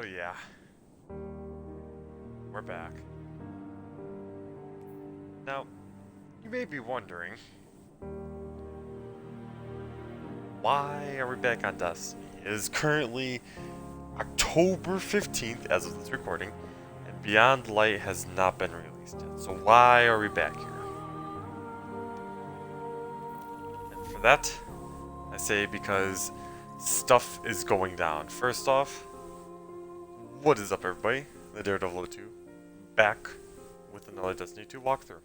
So yeah, we're back. Now, you may be wondering, why are we back on Destiny? It is currently October 15th as of this recording, and Beyond Light has not been released yet. So why are we back here? And for that, I say because stuff is going down. First off, what is up everybody? The Daredevil 2 back with another Destiny 2 walkthrough.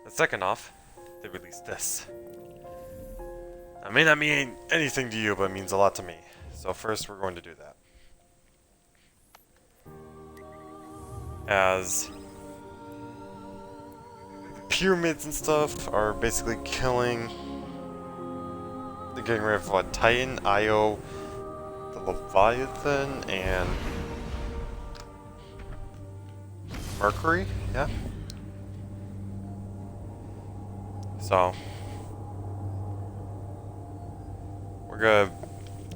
And second off, they released this. That may not mean anything to you, but it means a lot to me. So first we're going to do that. As the pyramids and stuff are basically killing. They're getting rid of what? Titan, Io, the Leviathan, and Mercury? Yeah. So we're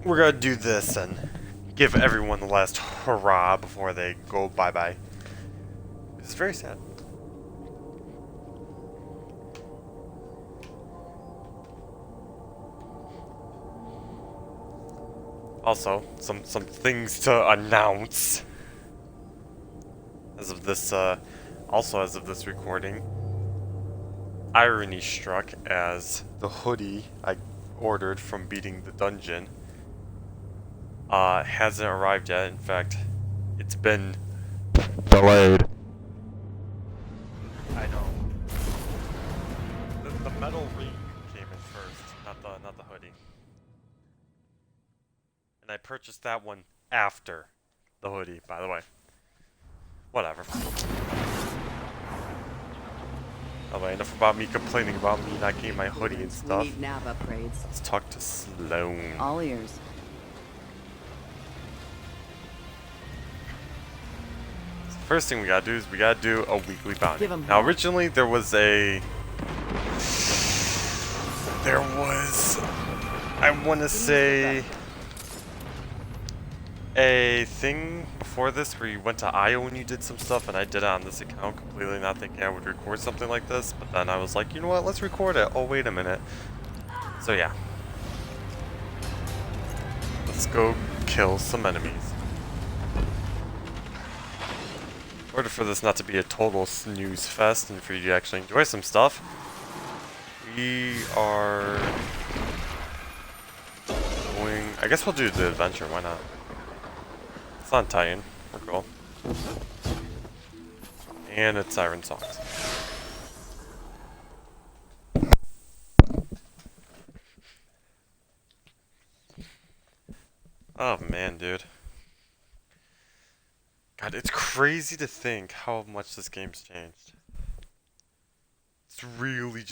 gonna do this and give everyone the last hurrah before they go bye-bye. It's very sad. Also, some things to announce. As of this recording, irony struck as the hoodie I ordered from beating the dungeon hasn't arrived yet. In fact, it's been delayed. I know. The metal ring came in first, not the hoodie. And I purchased that one after the hoodie, by the way. Whatever. Alright, enough about me complaining about me not getting my hoodie and stuff. We need nav upgrades. Let's talk to Sloan. All ears. So the first thing we gotta do is we gotta do a weekly bounty. Now originally there was I wanna say a thing before this where you went to Io and you did some stuff, and I did it on this account completely not thinking I would record something like this, but then I was like, you know what, let's record it. Oh, wait a minute. So yeah. Let's go kill some enemies. In order for this not to be a total snooze fest and for you to actually enjoy some stuff, we are going... I guess we'll do the adventure, why not? It's on Titan. We're cool. And it's Siren Songs. Oh man, dude. God, it's crazy to think how much this game's changed. It's really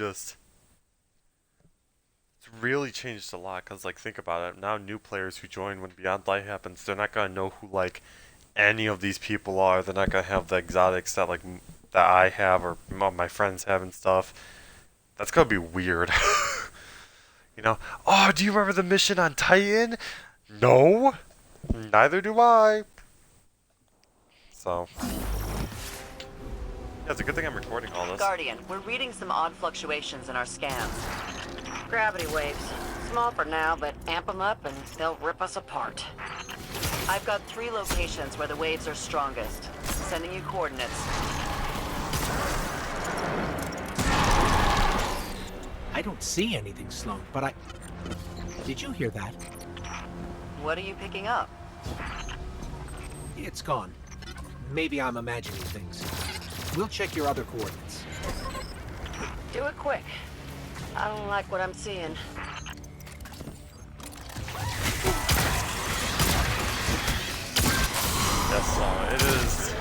changed a lot, because like think about it, now new players who join when Beyond Light happens, they're not gonna know who like any of these people are. They're not gonna have the exotics that like that I have or my friends have and stuff. That's gonna be weird. You know, oh, do you remember the mission on Titan? No, neither do I. So yeah, it's a good thing I'm recording all this. Guardian, we're reading some odd fluctuations in our scans. Gravity waves. Small for now, but amp them up and they'll rip us apart. I've got 3 locations where the waves are strongest. Sending you coordinates. I don't see anything, Sloan, but I... Did you hear that? What are you picking up? It's gone. Maybe I'm imagining things. We'll check your other coordinates. Do it quick. I don't like what I'm seeing. Yes, it is.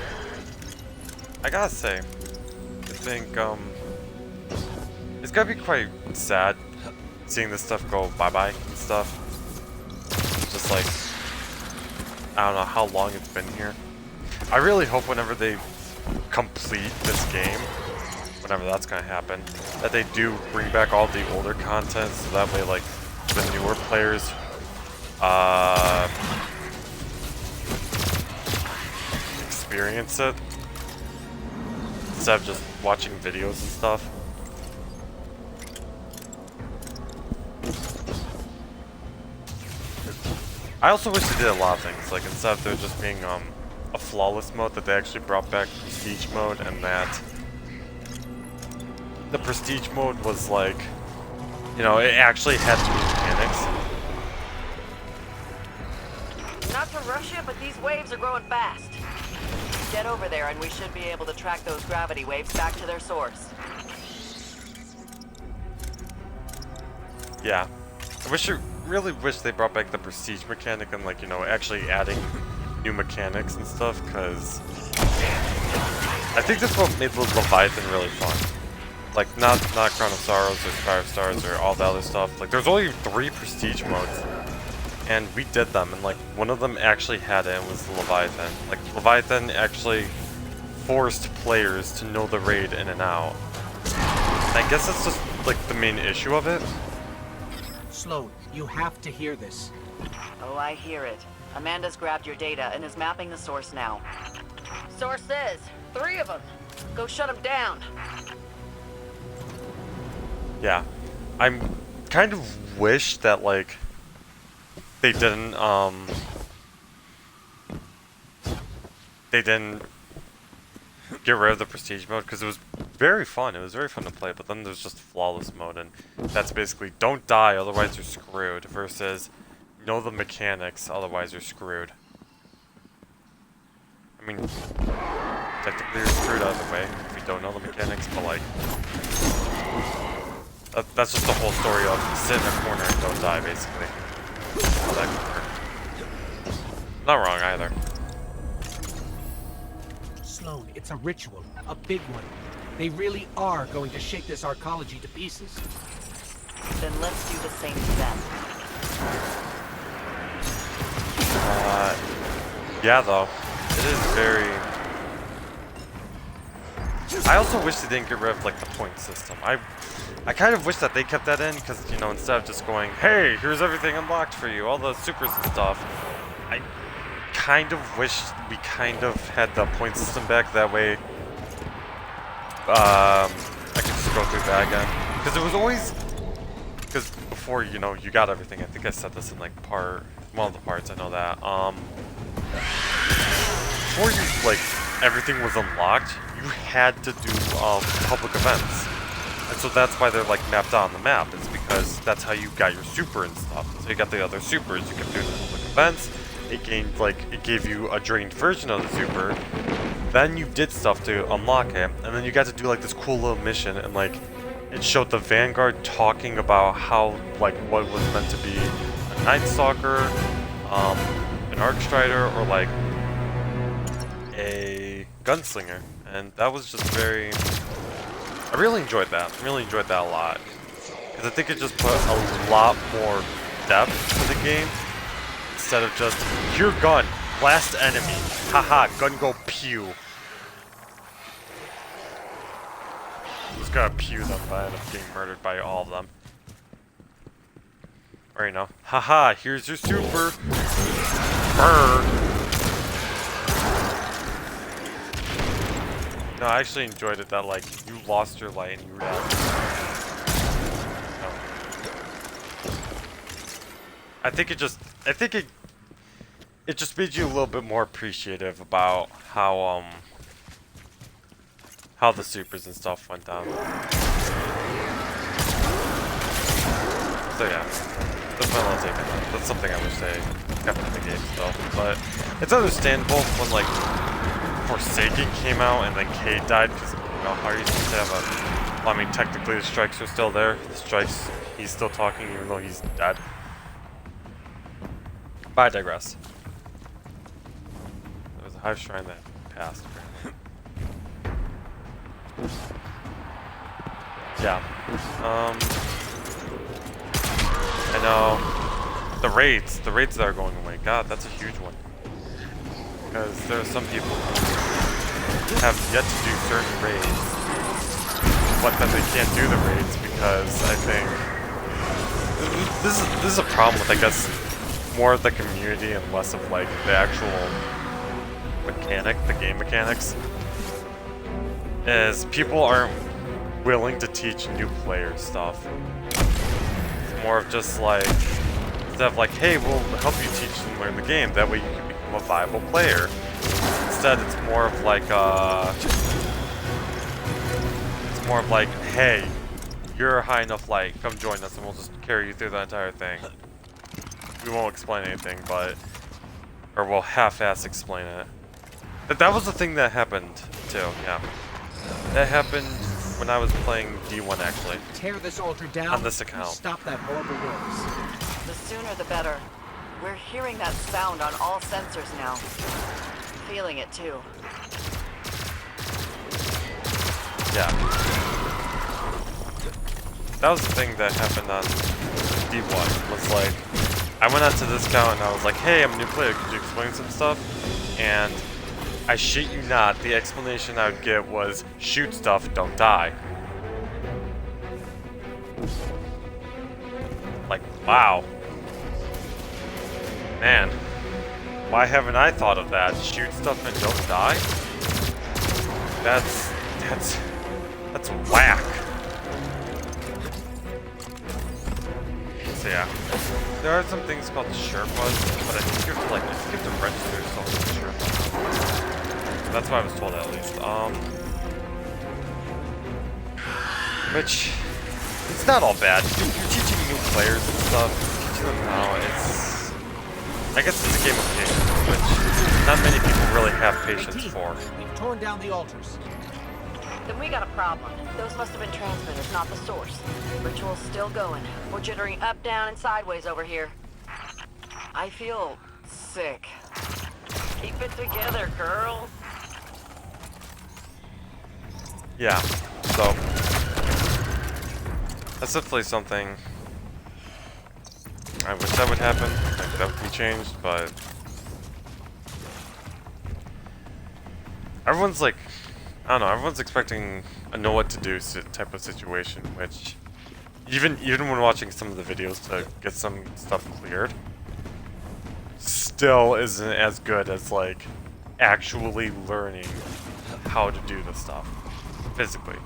I gotta say, I think it's gotta be quite sad seeing this stuff go bye-bye and stuff. Just like, I don't know how long it's been here. I really hope whenever they complete this game, whenever that's gonna happen, that they do bring back all the older content, so that way like the newer players experience it instead of just watching videos and stuff. I also wish they did a lot of things, like instead of there just being a flawless mode, that they actually brought back prestige mode, and that the prestige mode was like, you know, it actually had new mechanics. Not to rush you, but these waves are growing fast. Get over there and we should be able to track those gravity waves back to their source. Yeah. I really wish they brought back the prestige mechanic and, like, you know, actually adding new mechanics and stuff, because I think this one made the Leviathan really fun. Like, not Crown of Sorrows or Fire of Stars or all the other stuff. Like, there's only 3 prestige modes, and we did them, and, like, one of them actually had it, and was the Leviathan. Like, Leviathan actually forced players to know the raid in and out. And I guess that's just, like, the main issue of it. Sloan, you have to hear this. Oh, I hear it. Amanda's grabbed your data and is mapping the source now. Source says 3 of them. Go shut them down. Yeah. I'm kind of wish that, like, they didn't get rid of the prestige mode, because it was very fun. It was very fun to play, but then there's just flawless mode, and that's basically don't die, otherwise you're screwed, versus know the mechanics, otherwise you're screwed. I mean, technically you're screwed either way if you don't know the mechanics, but like, that's just the whole story of sit in a corner and don't die, basically. How that can work. Not wrong either. Sloan, it's a ritual, a big one. They really are going to shake this arcology to pieces. Then let's do the same to them. Yeah, though. It is very... I also wish they didn't get rid of, like, the point system. I kind of wish that they kept that in, because, you know, instead of just going, hey, here's everything unlocked for you, all the supers and stuff, I kind of wish we kind of had the point system back. That way, I could just go through that again. Because it was always... Because before, you know, you got everything. I think I said this in, like, one of the parts, I know that. Before you, like, everything was unlocked, you had to do, public events. And so that's why they're, like, mapped on the map. It's because that's how you got your super and stuff. So you got the other supers, you kept doing the public events. It gave you a drained version of the super. Then you did stuff to unlock it, and then you got to do, like, this cool little mission, and, like, it showed the Vanguard talking about how, like, what was meant to be a Night Stalker, an Arcstrider, or, like, a Gunslinger. And that was just very... I really enjoyed that. I really enjoyed that a lot. Because I think it just put a lot more depth to the game. Instead of just, your gun, blast enemy. Haha, gun go pew. Just gotta pew them, but I end up getting murdered by all of them. Or, you know, haha, here's your super. Brr. No, I actually enjoyed it that, like, you lost your light and you realized. No. I think it just made you a little bit more appreciative about how the supers and stuff went down. So yeah, that's my little take on that. That's something I wish they kept in the game still. But it's understandable when, like, Forsaken came out and then Cade died, because, you know, how are you supposed to have a... Well, I mean, technically the strikes are still there. The strikes, he's still talking even though he's dead. But I digress. There was a Hive Shrine that passed. Yeah. I know. The raids that are going away. God, that's a huge one. Because there are some people who have yet to do certain raids, but then they can't do the raids because I think this is a problem with, I guess, more of the community and less of, like, the actual the game mechanics, is people aren't willing to teach new players stuff. It's more of just like, instead of like, hey, we'll help you teach and learn the game, that way you can become a viable player. Instead, it's more of like, hey, you're high enough light, come join us and we'll just carry you through the entire thing. We won't explain anything, or we'll half-ass explain it. That was the thing that happened, too, yeah. That happened when I was playing D1, actually. Tear this altar down. On this account. Stop that horrible noise. The sooner the better. We're hearing that sound on all sensors now. Feeling it too. Yeah. That was the thing that happened on D1, was like, I went onto this account and I was like, hey, I'm a new player, could you explain some stuff? And I shit you not, the explanation I would get was, shoot stuff, don't die. Like, wow. Man. Why haven't I thought of that? Shoot stuff and don't die? That's whack. So yeah. There are some things called Sherpas, but I think you have to register yourself as a Sherpa. That's what I was told at least. Which, it's not all bad. You're teaching new players and stuff, teaching them how I guess it's a game of patience, which not many people really have patience for. We've torn down the altars. Then we got a problem. Those must have been transmitters, not the source. Ritual's still going. We're jittering up, down, and sideways over here. I feel sick. Keep it together, girl. Yeah, so that's definitely something I wish that would happen, like that would be changed, but everyone's like, I don't know, everyone's expecting a know what to do type of situation, which even when watching some of the videos to get some stuff cleared, still isn't as good as like actually learning how to do the stuff physically.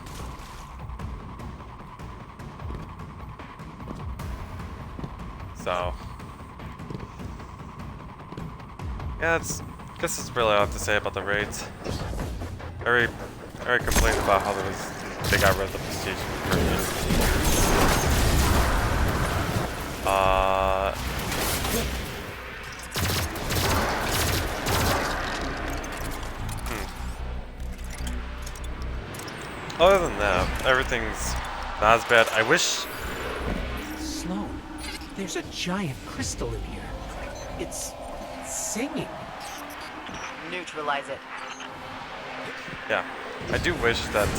So yeah, I guess that's really all I have to say about the raids. I already complained about how they got rid of the prestige permanent. Other than that, everything's not as bad. I wish. Sloan, there's a giant crystal in here. It's singing. Neutralize it. Yeah, I do wish that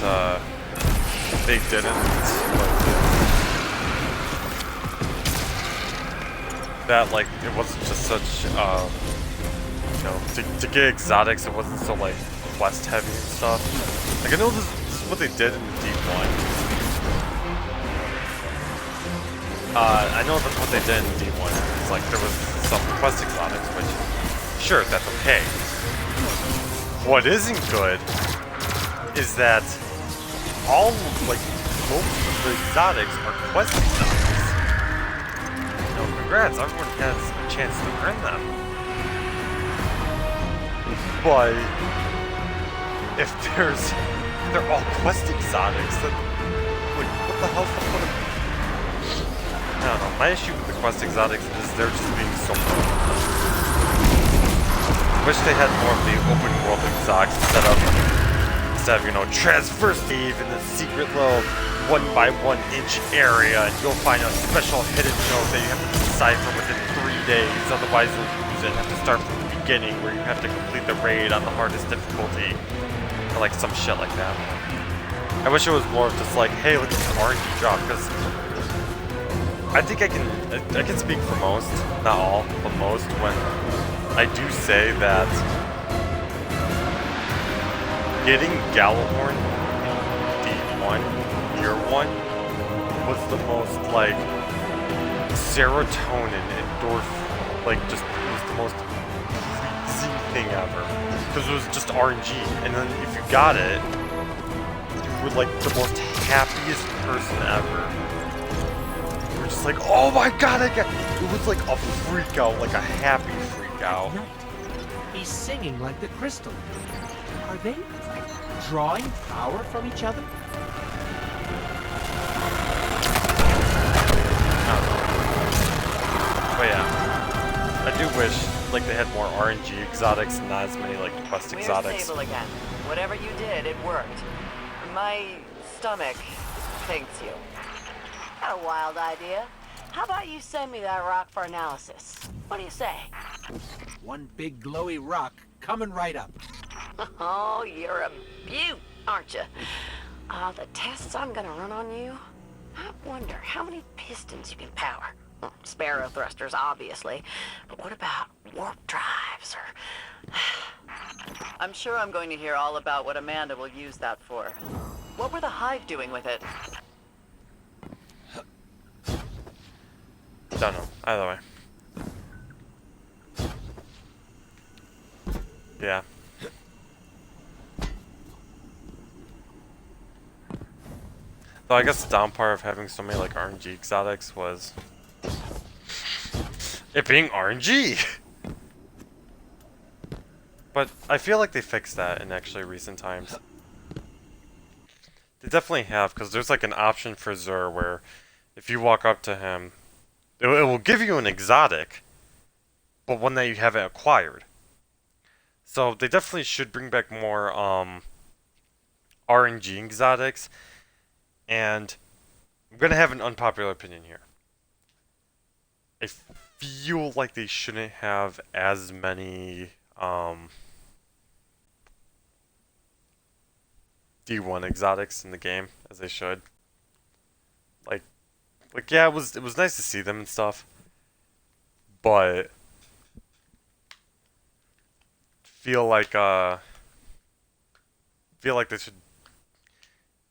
they didn't. That like it wasn't just such you know, to get exotics, it wasn't so like quest heavy and stuff. Like I know this is what they did in D1. I know that's what they did in D1. It's like there was some quest exotics, which sure, that's okay. What isn't good is that all like most of the exotics are quest exotics. You know, congrats, everyone has a chance to earn them. But if they're all quest exotics, then like what the hell's the point of? I don't know. My issue with the quest exotics is they're just being so wish they had more of the open world exotics instead of, you know, traverse Eve in the secret little 1x1 inch area and you'll find a special hidden note that you have to decipher within 3 days, otherwise you'll lose it and have to start from the beginning where you have to complete the raid on the hardest difficulty. Or like some shit like that. I wish it was more of just like, hey, look at this RNG drop, because I think I can speak for most, not all, but most, when I do say that getting Gjallarhorn in D1, year 1, was the most, like, serotonin, endorphin, like, just, it was the most easy anything ever. Because it was just RNG. And then if you got it, you were like the most happiest person ever. You were just like, oh my god, I got it. Was like a freak out, like a happy freak out. Night. He's singing like the crystal. Are they drawing power from each other? But yeah, I do wish like they had more RNG exotics and not as many like quest We're exotics. stable again. Whatever you did, it worked. My stomach thanks you. Got a wild idea. How about you send me that rock for analysis? What do you say? One big glowy rock coming right up. Oh, you're a beaut, aren't you? The tests I'm gonna run on you, I wonder how many pistons you can power. Well, Sparrow thrusters, obviously. But what about warp drives or... I'm sure I'm going to hear all about what Amanda will use that for. What were the Hive doing with it? Don't know. Either way. Yeah. Though I guess the down part of having so many like RNG exotics was it being RNG. But I feel like they fixed that in actually recent times. They definitely have, because there's like an option for Xur where if you walk up to him, it will give you an exotic, but one that you haven't acquired. So they definitely should bring back more RNG exotics. And I'm going to have an unpopular opinion here. I feel like they shouldn't have as many D1 exotics in the game as they should. Like yeah, it was nice to see them and stuff. But feel like they should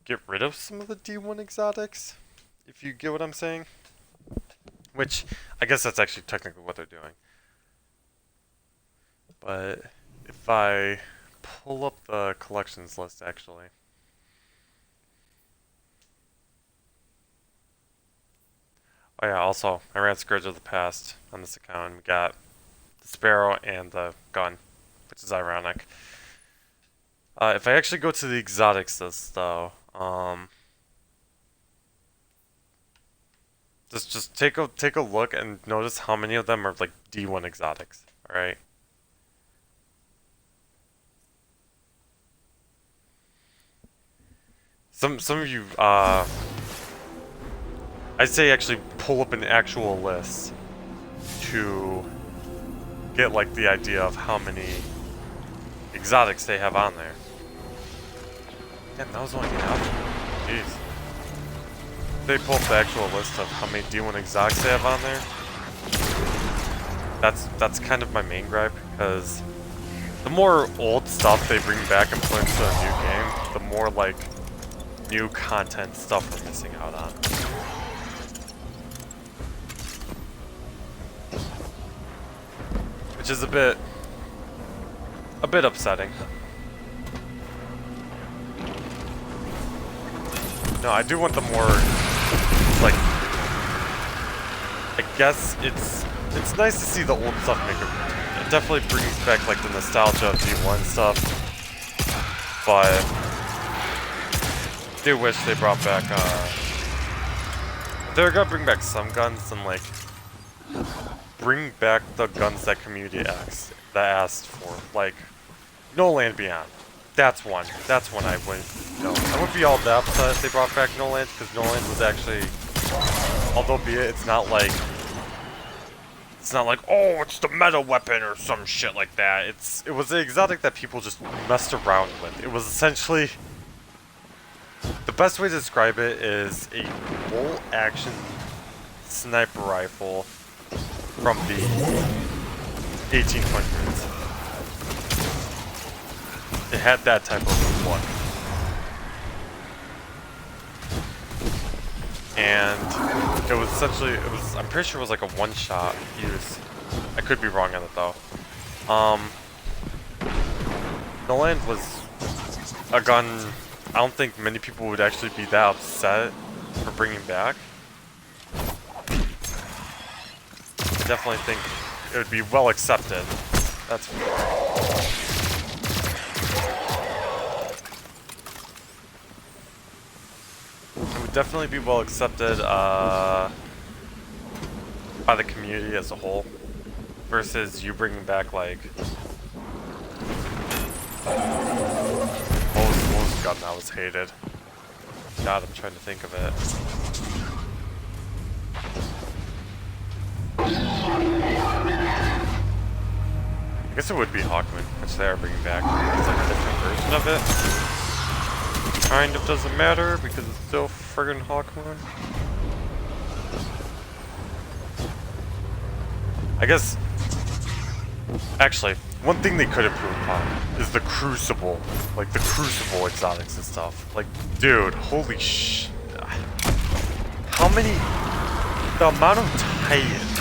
get rid of some of the D1 exotics, if you get what I'm saying. Which, I guess that's actually technically what they're doing. But if I pull up the collections list, actually. Oh yeah, also, I ran Scourge of the Past on this account and got the Sparrow and the gun, which is ironic. If I actually go to the exotics list, though, just take a look and notice how many of them are like D1 exotics. All right. Some of you, I'd say actually pull up an actual list to get like the idea of how many exotics they have on there. Damn, that was only an option. Jeez. They pull up the actual list of how many D1 exotics they have on there. That's kind of my main gripe, because the more old stuff they bring back and put into a new game, the more like new content stuff we're missing out on. Which is a bit upsetting. No, I do want the more, like, I guess it's nice to see the old stuff make it definitely brings back like the nostalgia of D1 stuff, but I do wish they brought back, they're gonna bring back some guns and like bring back the guns that community asked for, like No Land Beyond. That's one I wouldn't, I wouldn't be all that upset if they brought back No Land, because No Land was actually, although be it, it's not like, oh, it's the meta weapon or some shit like that. It was an exotic that people just messed around with. It was essentially, the best way to describe it is a bolt action sniper rifle from the 1800s. It had that type of look. And it was essentially, I'm pretty sure it was like a one-shot use. I could be wrong on it though. No Land was a gun I don't think many people would actually be that upset for bringing back. I definitely think it would be well accepted. That's it would definitely be well accepted by the community as a whole, versus you bringing back like what was the gun that was hated? God, I'm trying to think of it. I guess it would be Hawkman, which they are bringing back. It's like a different version of it. Kind of doesn't matter because it's still friggin' Hawkman. I guess. Actually, one thing they could improve upon is the Crucible, like the Crucible exotics and stuff. Like, dude, holy sh! How many? The amount of Titans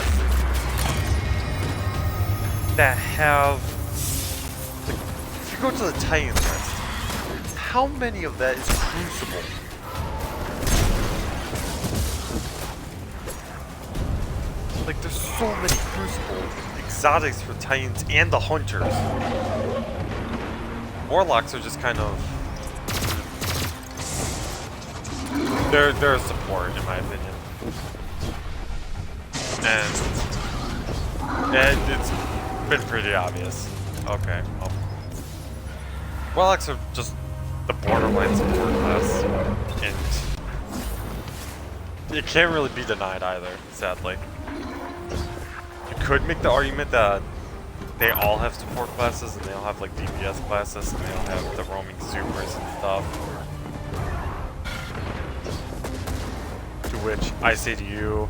that have, like, if you go to the Titan list, how many of that is Crucible? Like, there's so many Crucible exotics for Titans and the Hunters. Warlocks are just kind of, they're a support in my opinion, and it's been pretty obvious. Okay, well. Warlocks are just the borderline support class, and it can't really be denied either, sadly. You could make the argument that they all have support classes, and they all have like DPS classes, and they all have the roaming supers and stuff. To which I say to you,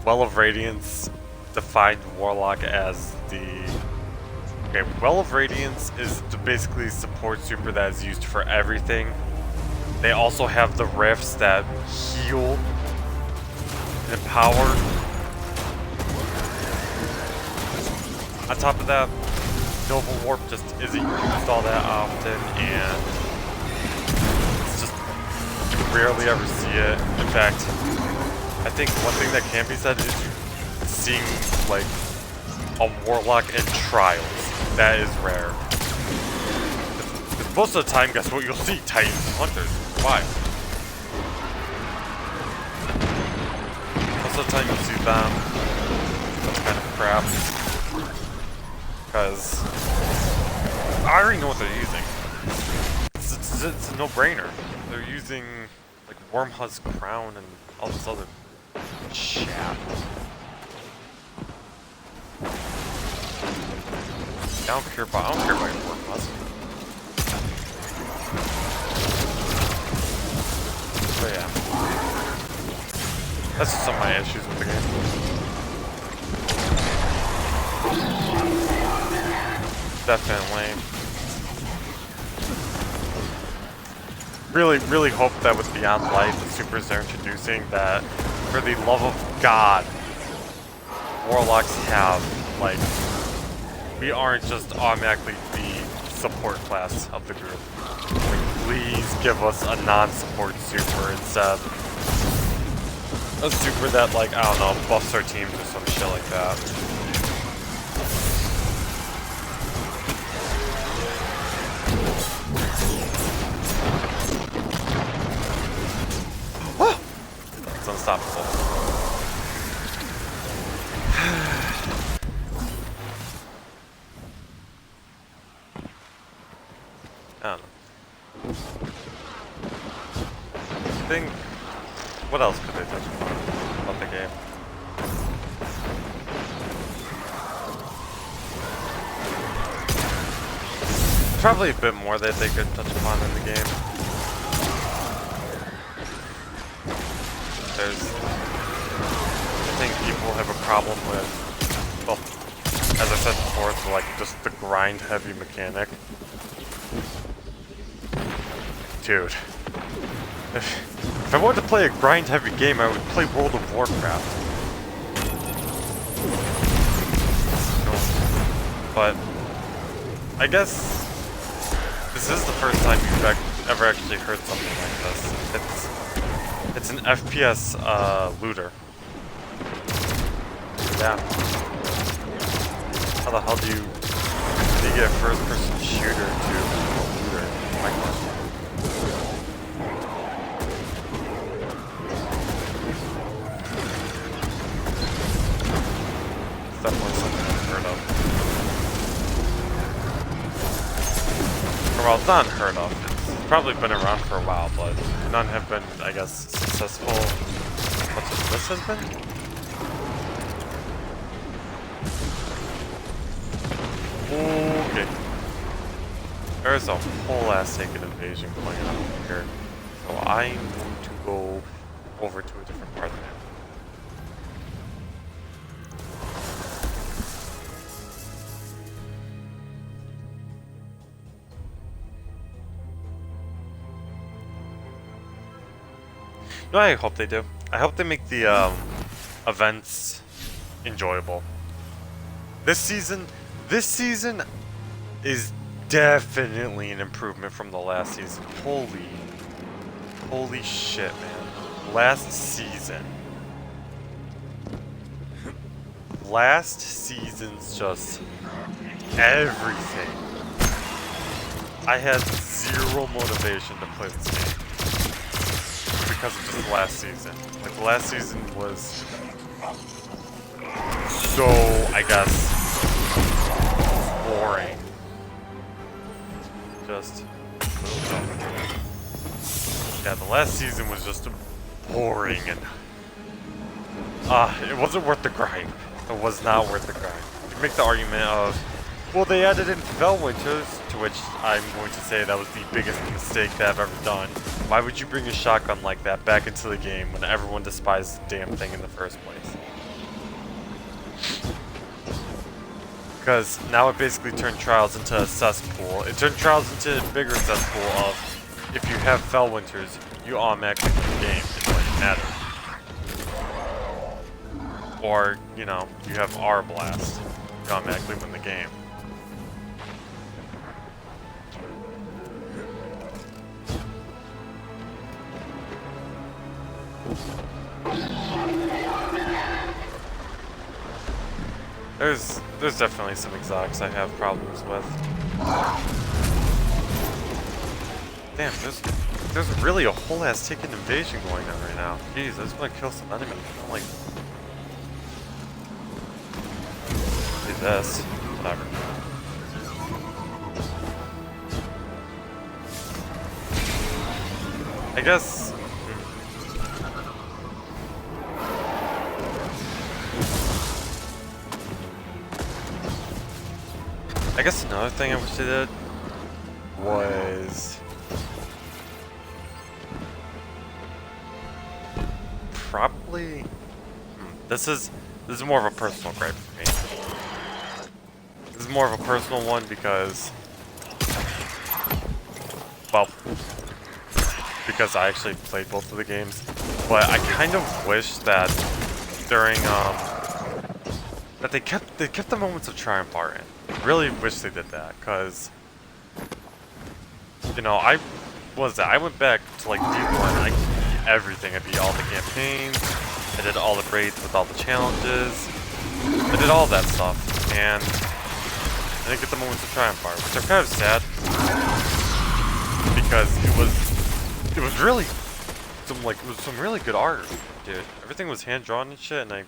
Well of Radiance defined Warlock as the... Okay, Well of Radiance is basically support super that is used for everything. They also have the rifts that heal and empower. On top of that, Nova Warp just isn't used all that often, and it's just, you rarely ever see it. In fact, I think one thing that can be said is seeing like a Warlock in Trials. That is rare. Because most of the time, guess what? You'll see Titans and Hunters. Why? Most of the time you'll see them. That's kind of crap. Because I already know what they're using. It's a no-brainer. They're using like Wormhusk Crown and all this other crap. I don't care about your Wormhusk. But yeah, that's just some of my issues with the game. Definitely. Really hope that with Beyond Light, the supers they're introducing, that for the love of God, Warlocks have, like, we aren't just automatically the support class of the group. Like, please give us a non-support super instead. A super that, like, I don't know, buffs our teams or some shit like that. It's unstoppable. I don't know. I think, what else could they touch upon about the game? Probably a bit more that they could touch upon in the game. I think people have a problem with, well, as I said before, it's like just the grind heavy mechanic. Dude, if I wanted to play a grind heavy game, I would play World of Warcraft. No. But I guess this is the first time you've ever actually heard something like this. It's an FPS looter. Yeah. How the hell do you get a first-person shooter to a looter? My question. It's definitely something I've heard of. Well, it's not unheard of. It's probably been around for a while, but none have been, I guess, successful as much as this has been. Okay. There's a whole ass naked invasion going on here. So I'm going to go over to a different part of the map. No, I hope they do. I hope they make the events enjoyable. This season is definitely an improvement from the last season. Holy shit, man. Last season's just everything. I had zero motivation to play this game because of just last season. Like, the last season was so, I guess, boring. Just, yeah, the last season was just boring, and it wasn't worth the grind. It was not worth the grind. You make the argument of, well, they added in Felwinters, to which I'm going to say that was the biggest mistake that I've ever done. Why would you bring a shotgun like that back into the game when everyone despised the damn thing in the first place? Because now it basically turned Trials into a cesspool. It turned Trials into a bigger cesspool of, if you have Felwinters, you automatically win the game. It doesn't matter. Or, you know, you have R-Blast. You automatically win the game. There's definitely some exotics I have problems with. Damn, there's really a whole ass taken invasion going on right now. Jeez, I just want to kill some enemies. I don't like do this. Whatever. I guess. I guess another thing I wish they did was probably this is more of a personal gripe for me. This is more of a personal one because, well, because I actually played both of the games, but I kind of wish that during that they kept the moments of triumph art in. Really wish they did that, cause you know I went back to like D1. I beat everything. I beat all the campaigns. I did all the raids with all the challenges. I did all that stuff, and I didn't get the moments of triumph art, which I'm kind of sad because it was really some really good art, dude. Everything was hand drawn and shit, and I'm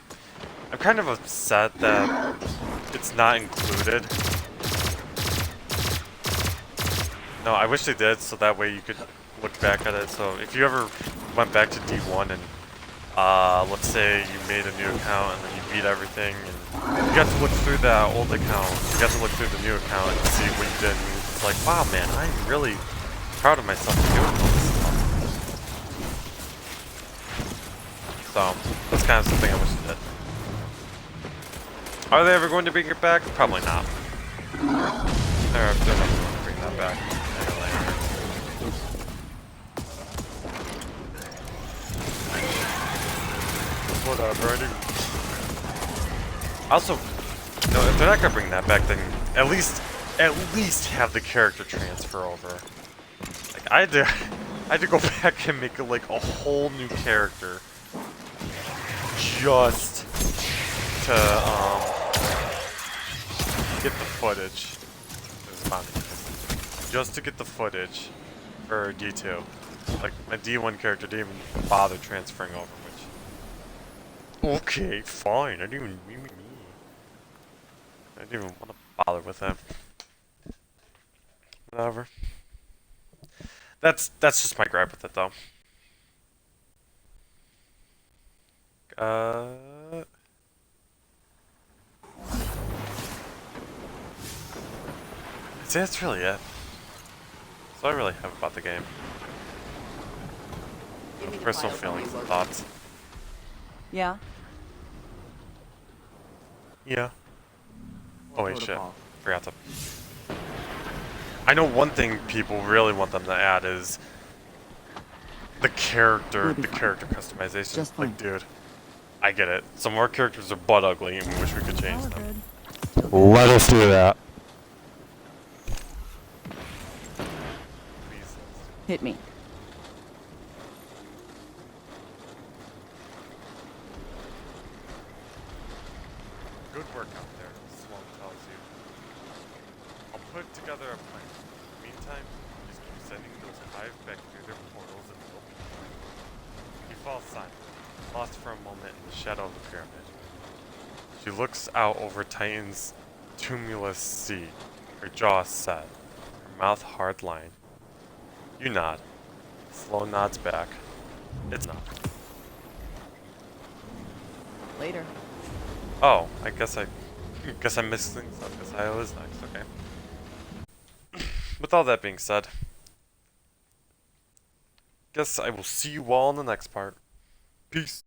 kind of upset that it's not included. No, I wish they did, so that way you could look back at it. So if you ever went back to D1 and let's say you made a new account and then you beat everything, and you got to look through that old account, you got to look through the new account and see what you did, and it's like, wow, man, I'm really proud of myself for doing all this stuff. So that's kind of something I wish they did. Are they ever going to bring it back? Probably not. They're not going to bring that back. Whatever, also, no, if they're not going to bring that back, then at least at least have the character transfer over. Like I had to go back and make like a whole new character just to get the footage. Just to get the footage for D2. Like my D1 character didn't even bother transferring over, which okay, fine. I didn't even I didn't even want to bother with that. Whatever. That's just my gripe with it though. See, that's really it. That's all I really have about the game. Personal feelings and thoughts. Yeah? Yeah. Oh wait, shit. Forgot to. I know one thing people really want them to add is the character customization. Just Like, fine. dude, I get it. Some of our characters are butt ugly, and we wish we could change All them. good. Let us do that. Please. Hit me. Good work out there, Sloan tells you. I'll put together a plan. In the meantime, just keep sending those hive back through their portals and open the door. He falls silent, lost for a moment in the shadow of the pyramid. She looks out over Titan's tumulus sea, her jaw set, her mouth hard-lined. You nod. Sloan nods back. It's not. Later. Oh, I guess I missed things up. Guess I was next. Okay. With all that being said, guess I will see you all in the next part. Peace.